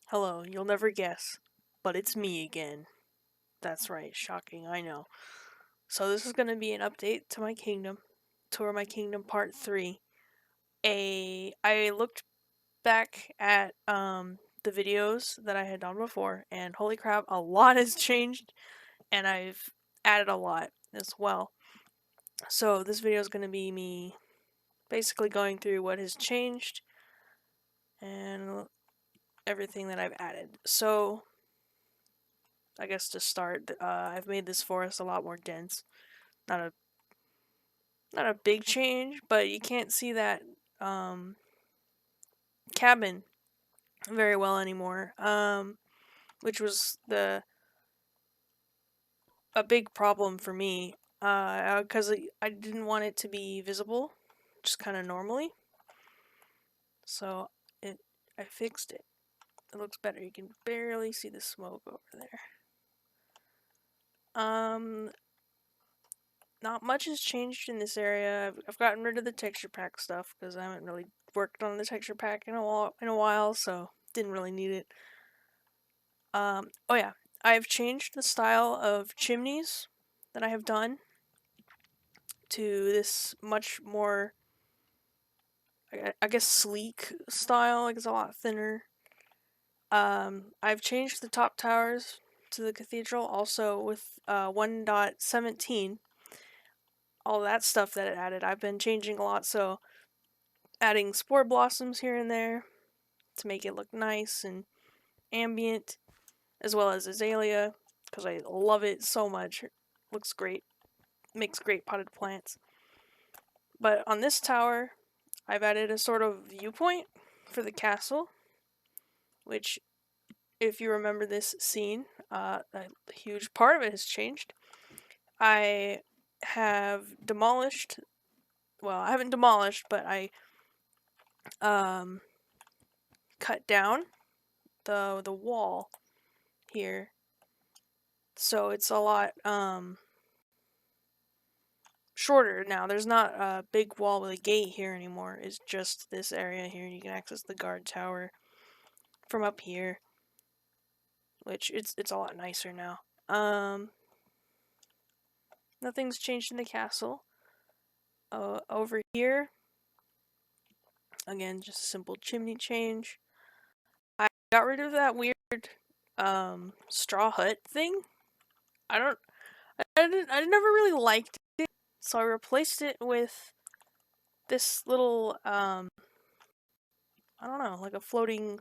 Hello, you'll never guess, but it's me again. That's right, shocking, I know. So this is going to be an update to my kingdom, Tour My Kingdom Part 3. I looked back at the videos that I had done before, and holy crap, a lot has changed, and I've added a lot as well. So this video is going to be me basically going through what has changed and everything that I've added. So I guess to start, I've made this forest a lot more dense. Not a not a big change, but you can't see that um, cabin very well anymore. Which was a big problem for me. Because I didn't want it to be visible, just kind of normally. So I fixed it. It looks better. You can barely see the smoke over there. Um, Not much has changed in this area. I've gotten rid of the texture pack stuff because I haven't really worked on the texture pack in a while, so didn't really need it. Oh yeah, I've changed the style of chimneys that I have done to this much more, I guess, sleek style. Like it's a lot thinner. I've changed the top towers to the cathedral also with 1.17. All that stuff that it added, I've been changing a lot. So adding spore blossoms here and there to make it look nice and ambient, as well as azalea because I love it so much. It looks great, makes great potted plants. But on this tower, I've added a sort of viewpoint for the castle, which, if you remember this scene, a huge part of it has changed. I have demolished. Well, I haven't demolished, but I cut down the wall here, so it's a lot shorter now. There's not a big wall with a gate here anymore. It's just this area here. You can access the guard tower from up here, which it's a lot nicer now. Nothing's changed in the castle. Over here, again, just a simple chimney change. I got rid of that weird straw hut thing. I don't I never really liked it, so I replaced it with this little I don't know, like a floating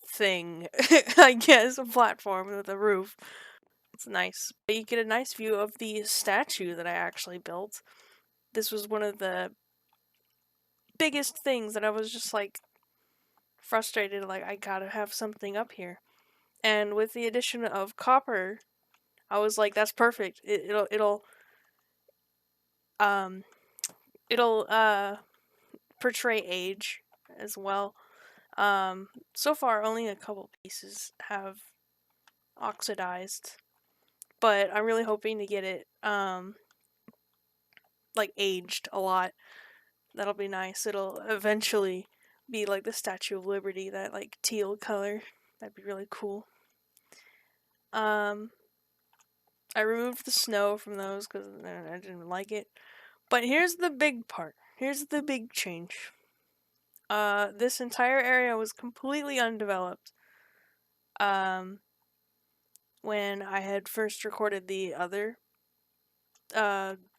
thing, I guess, a platform with a roof. It's nice. You get a nice view of the statue that I actually built. This was one of the biggest things that I was just like frustrated, like I gotta have something up here. And with the addition of copper, I was like, that's perfect. Um it'll portray age as well. So far only a couple pieces have oxidized, but I'm really hoping to get it like aged a lot. That'll be nice. It'll eventually be like the Statue of Liberty, that like teal color. That'd be really cool. Um I removed the snow from those because I didn't like it. But here's the big part. Here's the big change. This entire area was completely undeveloped. Um, when I had first recorded the other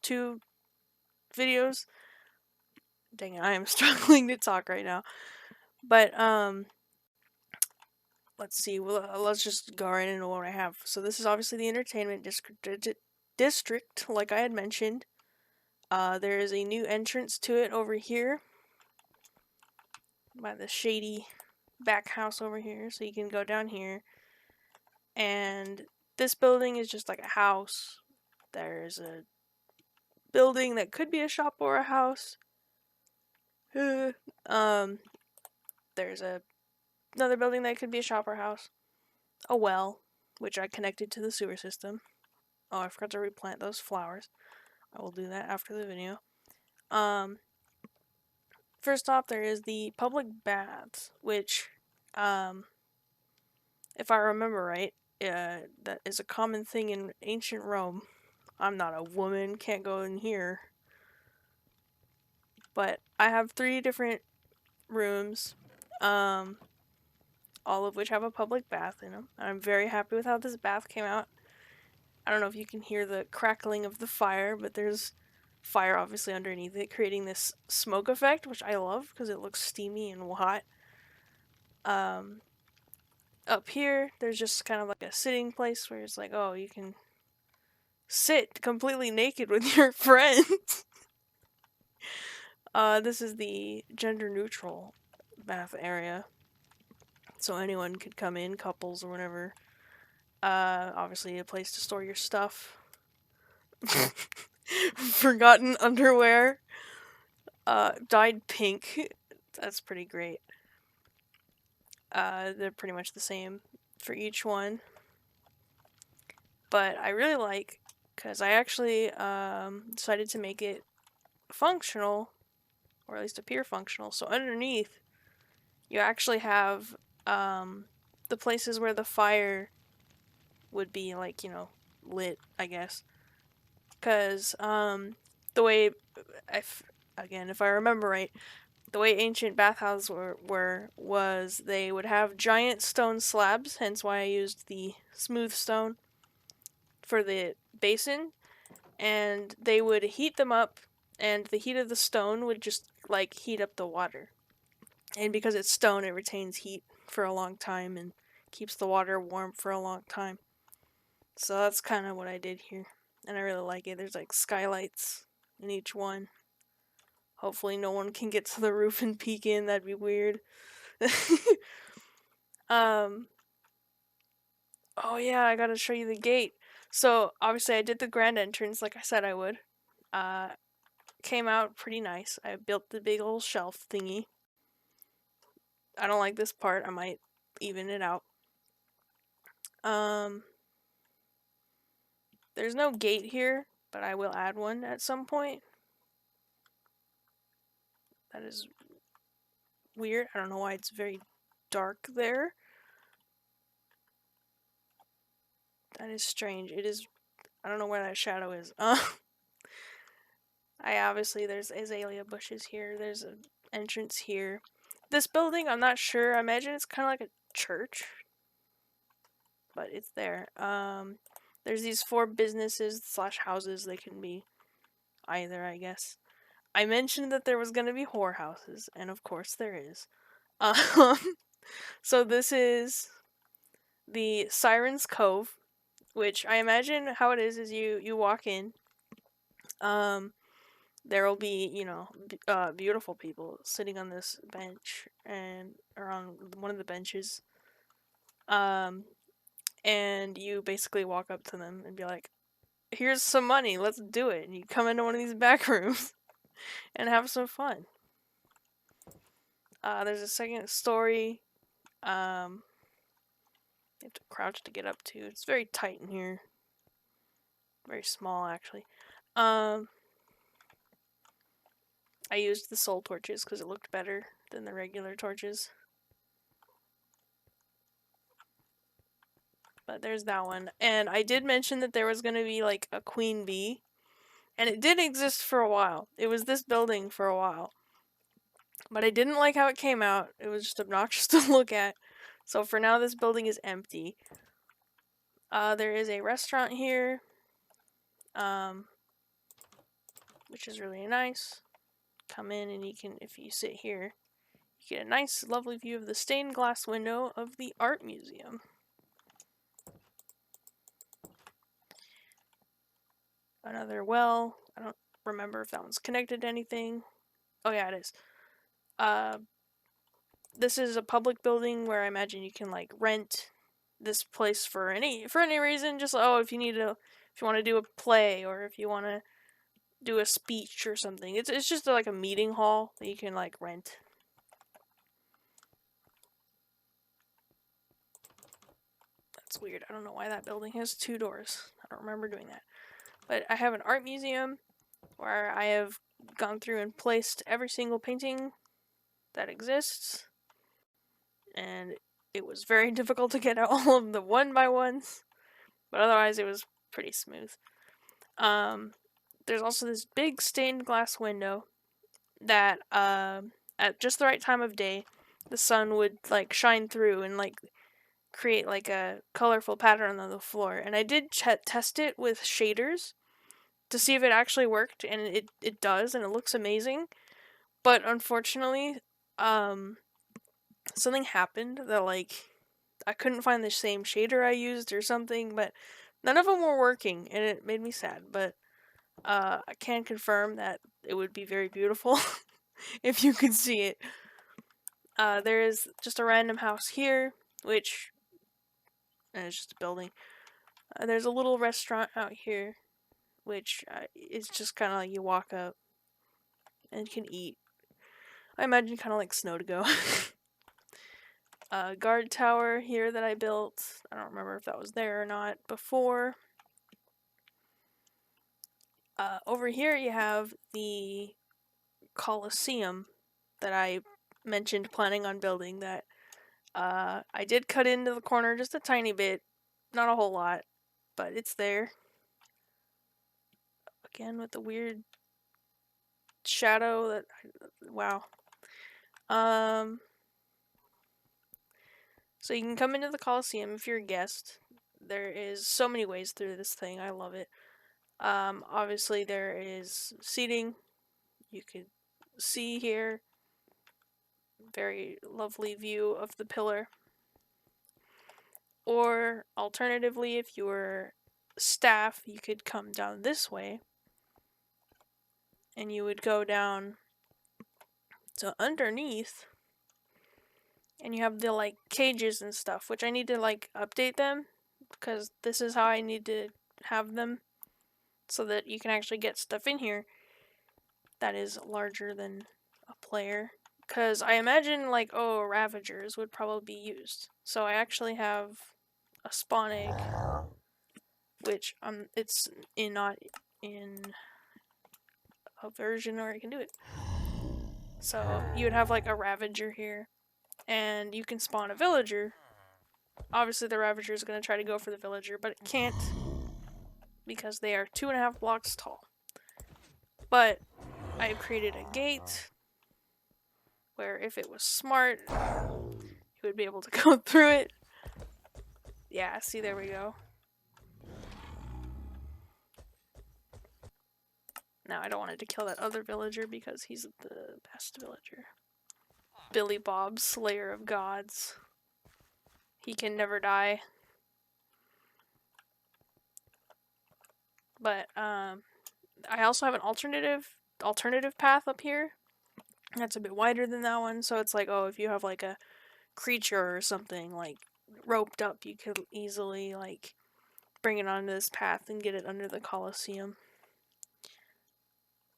two videos. Dang it, I am struggling to talk right now. But let's see. Well, let's just go right into what I have. So this is obviously the entertainment district, like I had mentioned. There is a new entrance to it over here by the shady back house over here, so you can go down here. And this building is just like a house. There's a building that could be a shop or a house. There's another building that could be a shop or house. A well, which I connected to the sewer system. Oh, I forgot to replant those flowers. I will do that after the video. First off, there is the public baths, which Um, if I remember right, that is a common thing in ancient Rome. I'm not a woman, can't go in here. But I have 3 different rooms, um, all of which have a public bath in them. I'm very happy with how this bath came out. I don't know if you can hear the crackling of the fire, but there's fire obviously underneath it, creating this smoke effect, which I love because it looks steamy and hot. Um, Up here, there's just kind of like a sitting place where it's like, oh, you can sit completely naked with your friends. This is the gender neutral bath area, so anyone could come in, couples or whatever. Obviously a place to store your stuff. Forgotten underwear. Dyed pink. That's pretty great. They're pretty much the same for each one. But I really like, because I actually decided to make it functional, or at least appear functional. So underneath, you actually have the places where the fire would be, like, lit, I guess. Because the way, again, if I remember right, the way ancient bathhouses was they would have giant stone slabs, hence why I used the smooth stone for the basin, and they would heat them up, and the heat of the stone would just like heat up the water. And because it's stone, it retains heat for a long time and keeps the water warm for a long time. So that's kind of what I did here, and I really like it. There's like skylights in each one. Hopefully no one can get to the roof and peek in, that'd be weird. um oh yeah, I gotta show you the gate. So obviously I did the grand entrance like I said I would. Uh Came out pretty nice. I built the big old shelf thingy. I don't like this part. I might even it out. Um there's no gate here, but I will add one at some point. That is weird. I don't know why it's very dark there. That is strange. It is. I don't know where that shadow is. I obviously there's azalea bushes here. There's an entrance here. This building, I'm not sure. I imagine it's kind of like a church, but it's there. There's these 4 businesses slash houses. They can be either, I guess. I mentioned that there was gonna be whorehouses, and of course there is. Um, so this is the Siren's Cove, which I imagine how it is you walk in. There will be, beautiful people sitting on this bench or on one of the benches. And you basically walk up to them and be like, "Here's some money, let's do it." And you come into one of these back rooms and have some fun. There's a second story. You have to crouch to get up to. It's very tight in here. Very small, actually. I used the soul torches because it looked better than the regular torches. But there's that one. And I did mention that there was going to be like a queen bee. And it did exist for a while. It was this building for a while. But I didn't like how it came out. It was just obnoxious to look at. So for now, this building is empty. There is a restaurant here. Which is really nice. Come in and you can, if you sit here, you get a nice, lovely view of the stained glass window of the art museum. Another well. I don't remember if that one's connected to anything. Oh yeah, it is. This is a public building where I imagine you can like rent this place for any reason. Just if you want to do a play or if you want to do a speech or something. It's just like a meeting hall that you can like rent. That's weird. I don't know why that building has 2 doors. I don't remember doing that. But I have an art museum where I have gone through and placed every single painting that exists. And it was very difficult to get all of the one by ones, but otherwise it was pretty smooth. There's also this big stained glass window that at just the right time of day, the sun would like shine through and like create like a colorful pattern on the floor. And I did test it with shaders to see if it actually worked, and it does, and it looks amazing. But unfortunately, something happened that like I couldn't find the same shader I used or something, but none of them were working, and it made me sad. But I can confirm that it would be very beautiful if you could see it. There is just a random house here, which it's just a building. There's a little restaurant out here, which is just kind of like you walk up and can eat. I imagine kind of like Snow to Go. Guard tower here that I built. I don't remember if that was there or not before. Over here you have the Coliseum that I mentioned planning on building that I did cut into the corner just a tiny bit. Not a whole lot, but it's there. Again with the weird shadow that wow. So you can come into the Coliseum if you're a guest. There is so many ways through this thing. I love it. Obviously there is seating. You could see here. Very lovely view of the pillar. Or alternatively, if you were staff, you could come down this way. And you would go down to underneath. And you have the like cages and stuff, which I need to like update them because this is how I need to have them so that you can actually get stuff in here that is larger than a player. Because I imagine like, oh, Ravagers would probably be used. So I actually have a spawn egg, which it's not in a version where I can do it. So you would have like a Ravager here, and you can spawn a villager. Obviously the Ravager is going to try to go for the villager, but it can't because they are 2.5 blocks tall. But I've created a gate where if it was smart, you would be able to go through it. Yeah, see, there we go. Now I don't want it to kill that other villager because he's the best villager. Billy Bob, Slayer of Gods. He can never die. But I also have an alternative path up here. That's a bit wider than that one, so it's like, oh, if you have like a creature or something like roped up, you could easily like bring it onto this path and get it under the Coliseum.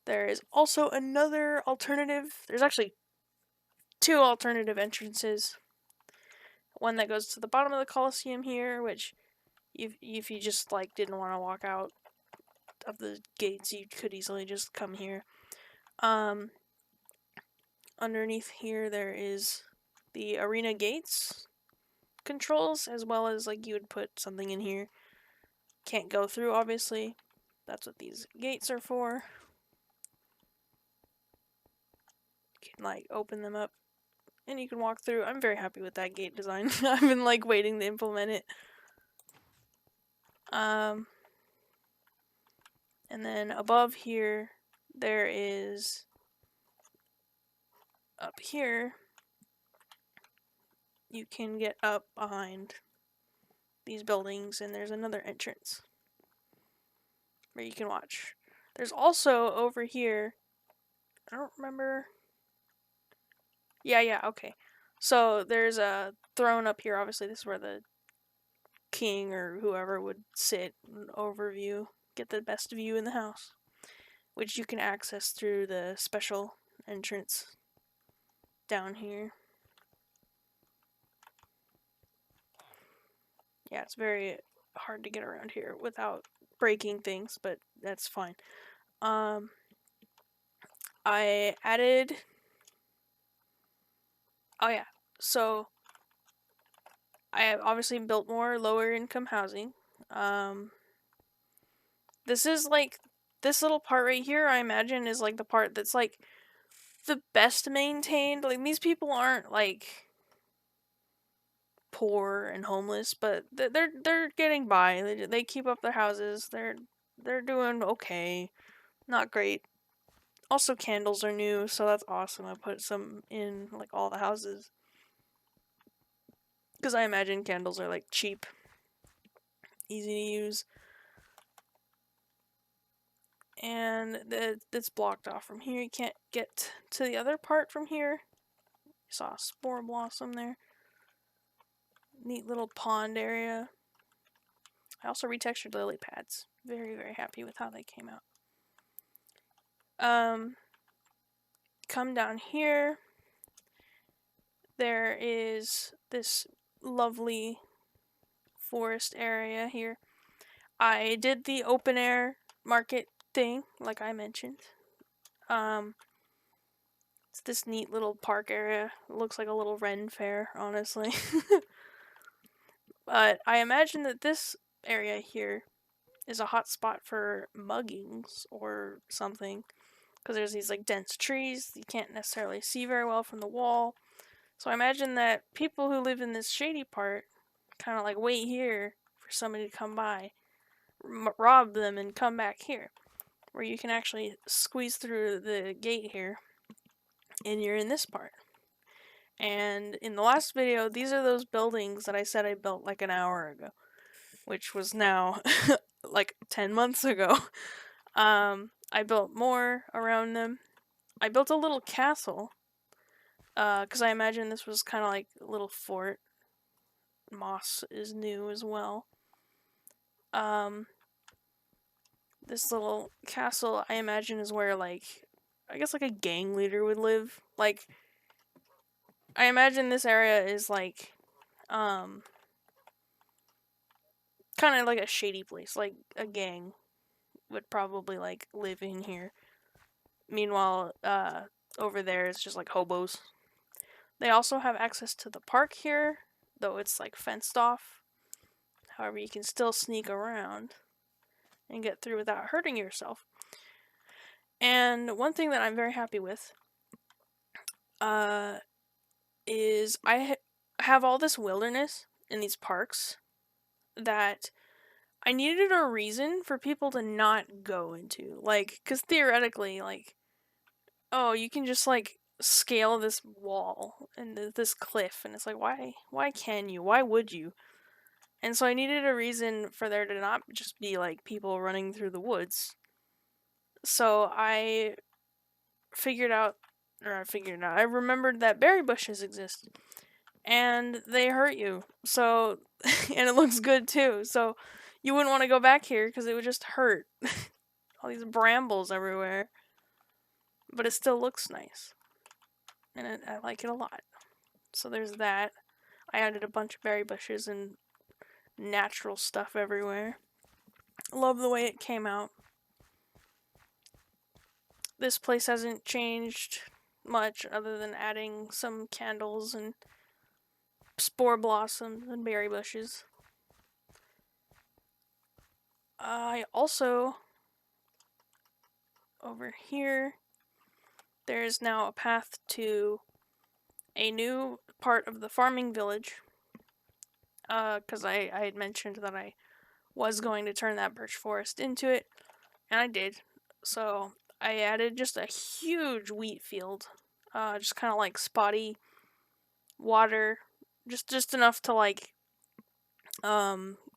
There is also another alternative. There's actually 2 alternative entrances. One that goes to the bottom of the Coliseum here, which if you just like didn't want to walk out of the gates, you could easily just come here. Underneath here there is the arena gates controls, as well as like you would put something in here. Can't go through, obviously. That's what these gates are for. You can like open them up and you can walk through. I'm very happy with that gate design. I've been like waiting to implement it. And then above here there is, up here you can get up behind these buildings, and there's another entrance where you can watch. There's also over here, I don't remember. Yeah, okay. So there's a throne up here. Obviously, this is where the king or whoever would sit, an overview, get the best view in the house, which you can access through the special entrance down here. Yeah, it's very hard to get around here without breaking things, but that's fine. I added... Oh yeah, so I have obviously built more lower income housing. This is like this little part right here, I imagine, is like the part that's like the best maintained. Like these people aren't like poor and homeless, but they're getting by. They keep up their houses. They're doing okay. Not great. Also, candles are new, so that's awesome. I put some in like all the houses because I imagine candles are like cheap, easy to use, and it's blocked off from here. You can't get to the other part from here. You saw a spore blossom there. Neat little pond area. I also retextured lily pads. Very, very happy with how they came out. Come down here. There is this lovely forest area here. I did the open air market thing, like I mentioned. It's this neat little park area. It looks like a little Ren fair, honestly. But I imagine that this area here is a hot spot for muggings or something. Because there's these like dense trees you can't necessarily see very well from the wall. So I imagine that people who live in this shady part kind of like wait here for somebody to come by, rob them, and come back here, where you can actually squeeze through the gate here, and you're in this part. And in the last video, these are those buildings that I said I built like an hour ago, which was now like 10 months ago. I built more around them. I built a little castle, because I imagine this was kind of like a little fort. Moss is new as well. This little castle, I imagine, is where, like, I guess like a gang leader would live. Like, I imagine this area is like, kind of like a shady place. Like, a gang would probably, like, live in here. Meanwhile, over there it's just like hobos. They also have access to the park here, though it's like fenced off. However, you can still sneak around and get through without hurting yourself. And one thing that I'm very happy with is I have all this wilderness in these parks that I needed a reason for people to not go into. Like, because theoretically, like, oh, you can just, like, scale this wall and this cliff, and it's like, why can you? Why would you? And so I needed a reason for there to not just be, like, people running through the woods. So I I remembered that berry bushes exist. And they hurt you. So, and it looks good too. So, you wouldn't want to go back here because it would just hurt. All these brambles everywhere. But it still looks nice. And I like it a lot. So, there's that. I added a bunch of berry bushes and natural stuff everywhere. Love the way it came out. This place hasn't changed much other than adding some candles and spore blossoms and berry bushes. I also, over here, there's now a path to a new part of the farming village. Because I had mentioned that I was going to turn that birch forest into it, and I did. So I added just a huge wheat field, just kind of like spotty water, just enough to like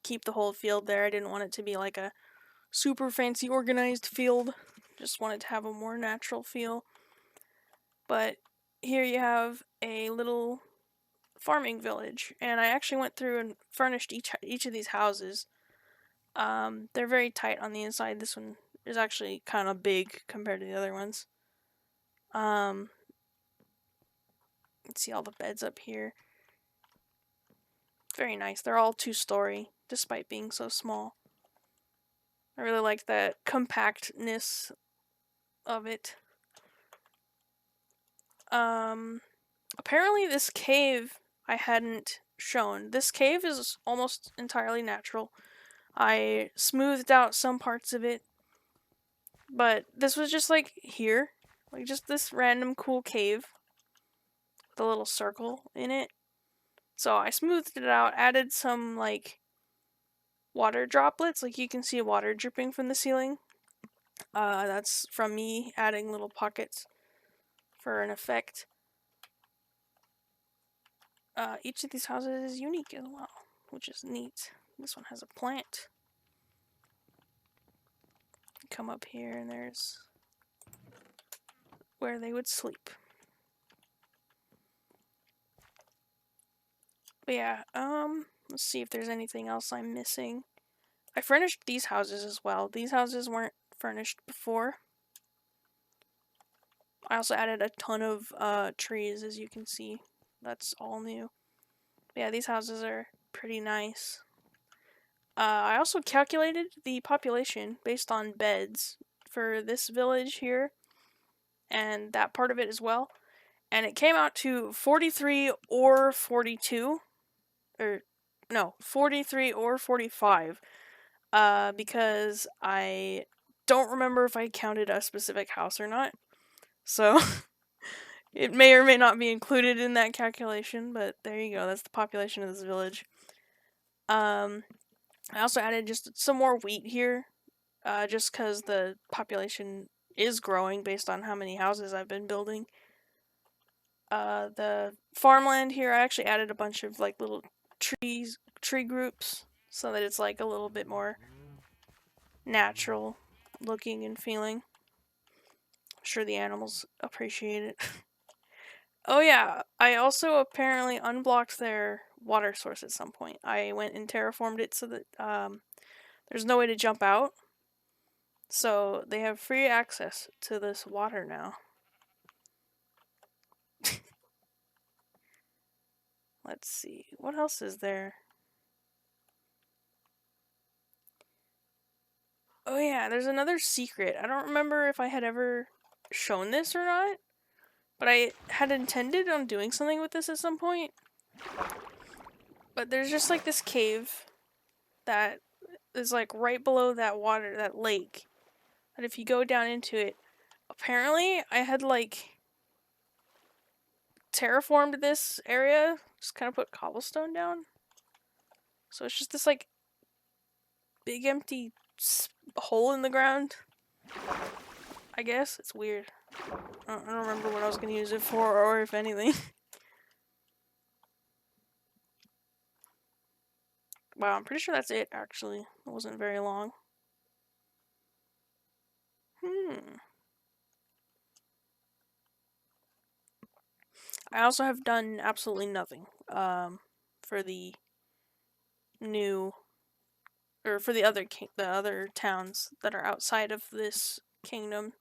keep the whole field there. I didn't want it to be like a super fancy organized field. Just wanted to have a more natural feel. But here you have a little farming village, and I actually went through and furnished each of these houses. They're very tight on the inside. This one is actually kind of big compared to the other ones. Let's see all the beds up here. Very nice. They're all 2-story, despite being so small. I really like that compactness of it. Apparently this cave I hadn't shown. This cave is almost entirely natural. I smoothed out some parts of it, but this was just like here, like just this random cool cave with a little circle in it. So I smoothed it out, added some like water droplets, like you can see water dripping from the ceiling. That's from me adding little pockets for an effect. Each of these houses is unique as well, which is neat. This one has a plant. Come up here and there's where they would sleep. But yeah, let's see if there's anything else I'm missing. I furnished these houses as well. These houses weren't furnished before. I also added a ton of trees, as you can see. That's all new. But yeah, these houses are pretty nice. I also calculated the population based on beds for this village here and that part of it as well. And it came out to 43 or 42. Or, no, 43 or 45. Because I don't remember if I counted a specific house or not. So, it may or may not be included in that calculation, but there you go. That's the population of this village. I also added just some more wheat here, just because the population is growing based on how many houses I've been building. The farmland here, I actually added a bunch of like little tree groups, so that it's like a little bit more natural looking and feeling. I'm sure the animals appreciate it. Oh yeah, I also apparently unblocked their water source at some point. I went and terraformed it so that there's no way to jump out. So they have free access to this water now. Let's see, what else is there? Oh yeah, there's another secret. I don't remember if I had ever shown this or not, but I had intended on doing something with this at some point. But there's just like this cave that is like right below that water, that lake. And if you go down into it, apparently I had like terraformed this area, just kind of put cobblestone down. So it's just this like big empty hole in the ground. I guess it's weird. I don't remember what I was gonna use it for or if anything. Wow, I'm pretty sure that's it actually. It wasn't very long. I also have done absolutely nothing for the new or for the other towns that are outside of this kingdom.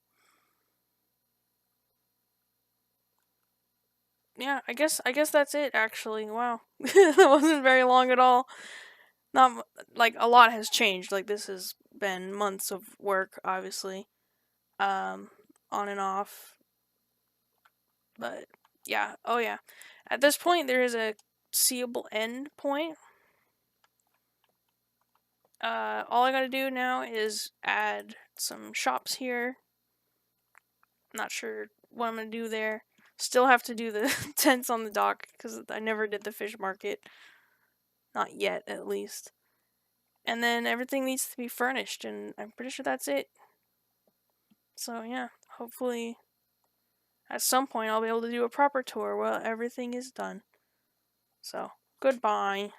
Yeah, I guess that's it actually. Wow. That wasn't very long at all. Not like a lot has changed. Like this has been months of work obviously. Um on and off. But yeah, oh yeah. At this point there is a seeable end point. All I gotta do now is add some shops here. Not sure what I'm gonna do there. Still have to do the tents on the dock because I never did the fish market. Not yet, at least. And then everything needs to be furnished, and I'm pretty sure that's it. So yeah, hopefully at some point I'll be able to do a proper tour while everything is done. So, goodbye.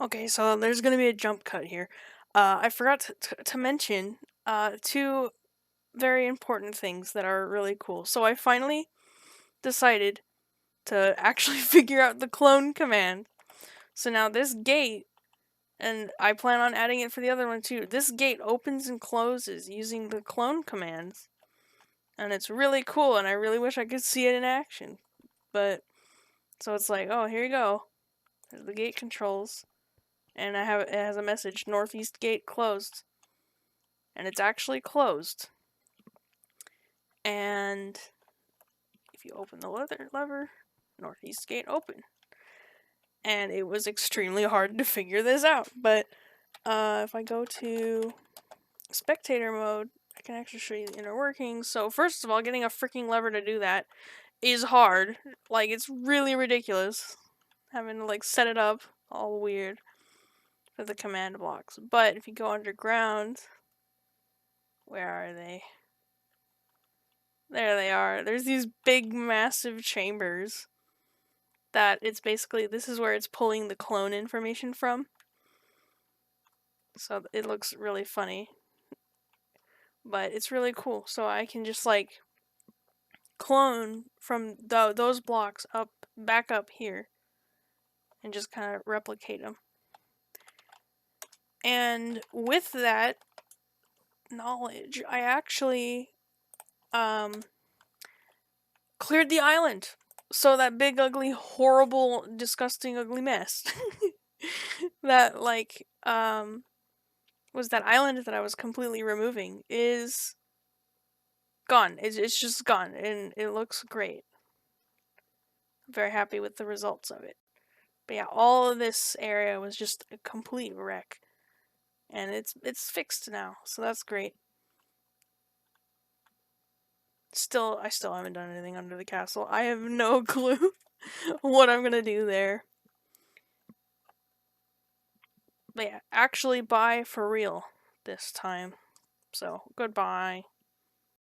Okay, so there's gonna be a jump cut here. I forgot to mention two very important things that are really cool. So I finally decided to actually figure out the clone command. So now this gate, and I plan on adding it for the other one too, this gate opens and closes using the clone commands. And it's really cool, and I really wish I could see it in action. But, so it's like, oh, here you go. There's the gate controls. And it has a message, northeast gate closed. And it's actually closed. And if you open the lever, northeast gate open. and it was extremely hard to figure this out. But if I go to spectator mode, I can actually show you the inner workings. So first of all, getting a freaking lever to do that is hard. Like, it's really ridiculous having to like set it up all weird for the command blocks. But if you go underground, where are they? There they are. There's these big, massive chambers that it's basically, this is where it's pulling the clone information from. So it looks really funny. But it's really cool. So I can just like clone from those blocks up, back up here, and just kind of replicate them. And with that knowledge, I actually cleared the island. So that big, ugly, horrible, disgusting, ugly mess that was that island that I was completely removing is gone. It's just gone, and it looks great. I'm very happy with the results of it. But yeah, all of this area was just a complete wreck, and it's fixed now, so that's great. I still haven't done anything under the castle. I have no clue what I'm gonna do there. But yeah, actually buy for real this time. So, goodbye.